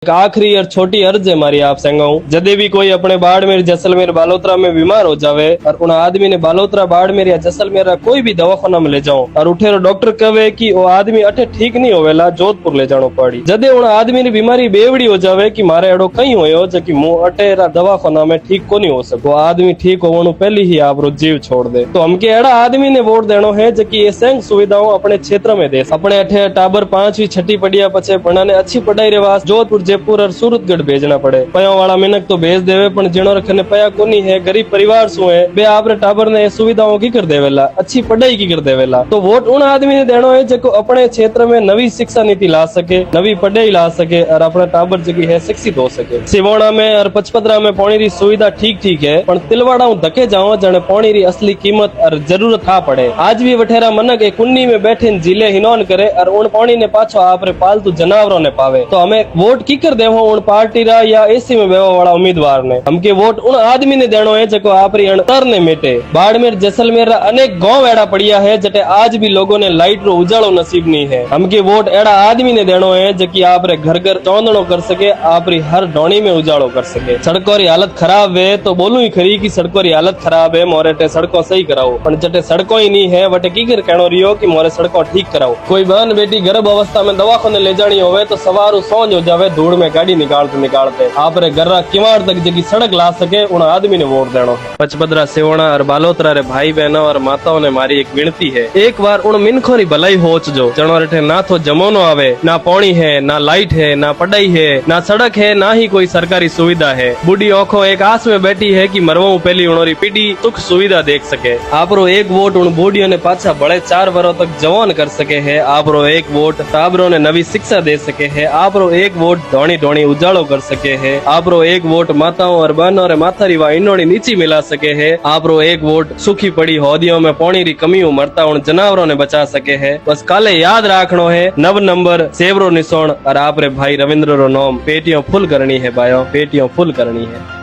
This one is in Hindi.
एक आखिरी और छोटी अर्ज है हमारी आप संगाऊं, जदे भी कोई अपने बाड़मेर जैसलमेर बालोतरा में बीमार हो जावे और उन आदमी ने बालोतरा बाड़मेर या जैसलमेर कोई भी दवाखाना में ले जाओ और उठेरो डॉक्टर कहे कि वो आदमी अठे ठीक नहीं होवेला, जोधपुर ले जानो पड़ी। जदे उन आदमी ने बीमारी बेवड़ी हो जावे कि मारे एडो कहीं होयो जबकि मुंह अठेरा दवाखाना में ठीक को नहीं हो सको, आदमी ठीक होवनो पहले ही आप जीव छोड़ दे। तो हमके एड़ा आदमी ने वोट देनो है जबकि ये संग सुविधाओं अपने क्षेत्र में दे। अपने अठे टाबर 5वीं 6ठी पढ़िया पछे बनाने अच्छी पढ़ाई रेवास जोधपुर जयपुर और सूरतगढ़ भेजना पड़े। पया वाला मिनक तो भेज देवे पण जिनो रखने पया कोनी है, गरीब परिवार सु है बे आपरे टाबर ने सुविधाओं की कर देवेला, अच्छी पढ़ाई की कर देवेला। तो वोट उन आदमी ने देनो है जो अपने क्षेत्र में नवी शिक्षा नीति ला सके, नवी पढ़ाई ला सके और अपना टाबर जगी है शिक्षित हो सके। सिवोणा में और पचपदरा में पानी री सुविधा ठीक है पण तिलवाड़ा धके जाओ जने पानी री असली कीमत और जरूरत था पड़े। आज भी वठेरा मनक एक कुन्नी में बैठे जिले हिनौन करे और उन पानी ने पाछो आपरे पालतू जानवरों ने पावे। तो हमें वोट की कर देवो उन पार्टी रा या एसी में बेवा वाला उम्मीदवार ने। हमके वोट उन आदमी ने देनो है जो आपरी अणतर ने मेटे। बाड़मेर जैसलमेर रा अनेक गांव एड़ा पड़िया है जटे आज भी लोगों ने लाइट रो उजालो नसीब नहीं है। हमके वोट एड़ा आदमी ने देनो है जो कि आपरे घर घर चौंदनो कर सके, आपरी हर डोणी में उजालो कर सके। सड़कों री हालत खराब है तो बोलू ही खरी की सड़कों री हालत खराब है, मोरे टे सड़कों सही कराओ। पण जटे सड़कों ही नहीं है वटे की कर कहनो रियो कि मोरे सड़कों ठीक कराओ। कोई बहन बेटी गर्भ अवस्था में दवाखाने ले जानी होवे तो सवार सोच हो जावे धूड़ में गाड़ी निकालते आपरे गर्रा किवाड़ तक जगी सड़क ला सके उन आदमी ने वोट देनो। पचपदरा सेवणा और बालोतरा रे भाई बहनों और माताओं ने मारी एक विनती है, एक बार उन मिनखों री भलाई होच जो जनो रेठे ना तो जमोनो आवे, ना पानी है, ना लाइट है, ना पढ़ाई है, ना सड़क है, ना ही कोई सरकारी सुविधा है। बूढ़ी ओखो एक आस में बैठी है कि मरवा पहली उनोरी पीढ़ी सुख सुविधा देख सके। आपरो एक वोट उन बूढ़ियों ने पाछा बड़े 4 वर्षों तक जवान कर सके है। आपरो एक वोट टाबरों ने नवी शिक्षा दे सके है। आपरो एक वोट ढोणी ढोणी उजालो कर सके है। आपरो एक वोट माताओं और बहनों रे माथारी वा इनोड़ी नीची मिला सके है। आपरो एक वोट सूखी पड़ी होदियों में पानी री कमी मरता उन जानवरों ने बचा सके है। बस काले याद राखनो है 9 नंबर सेवरो निशान और आपरे भाई रविंद्र रो नाम। पेटियों फुल करनी है भाइयों, पेटियों फुल करनी है।